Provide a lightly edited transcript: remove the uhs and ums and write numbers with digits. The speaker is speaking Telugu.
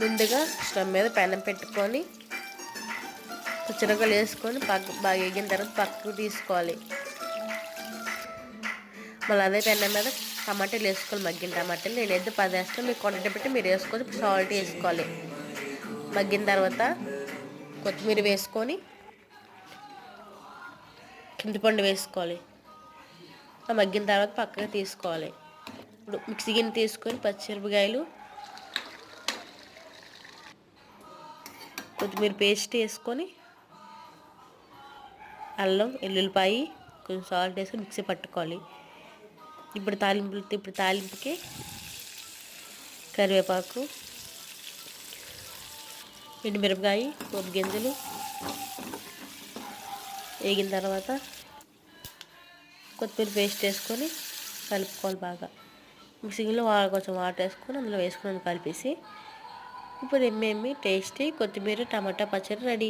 ముందుగా స్టవ్ మీద పెనం పెట్టుకొని పచ్చిరొక్కలు వేసుకొని బాగా వేగిన తర్వాత పక్కకు తీసుకోవాలి. మళ్ళీ అదే పెనం మీద టమాటాలు వేసుకోవాలి. మగ్గిన టమాటాలు నేనైతే 10 వేస్తాను, మీకు క్వాంటిటీ బట్టి మీరు వేసుకొని సాల్ట్ వేసుకోవాలి. మగ్గిన తర్వాత కొత్తిమీర వేసుకొని చింతపండు వేసుకోవాలి. మగ్గిన తర్వాత పక్కకు తీసుకోవాలి. ఇప్పుడు మిక్సీ గిన్నె తీసుకొని పచ్చిమిరపకాయలు, కొత్తిమీర పేస్ట్ వేసుకొని అల్లం వెల్లుల్లిపాయ కొంచెం సాల్ట్ వేసుకొని మిక్సీ పట్టుకోవాలి. ఇప్పుడు తాలింపుకి కరివేపాకు, ఎండుమిరపకాయ, పోపు గింజలు వేగిన తర్వాత కొత్తిమీర పేస్ట్ వేసుకొని కలుపుకోవాలి. బాగా మిక్సీలో కొంచెం వాటర్ వేసుకొని అందులో వేసుకొని కలిపేసి ఇప్పుడు ఎమ్మె టేస్టీ కొత్తిమీర టమాటా పచ్చడి రెడీ.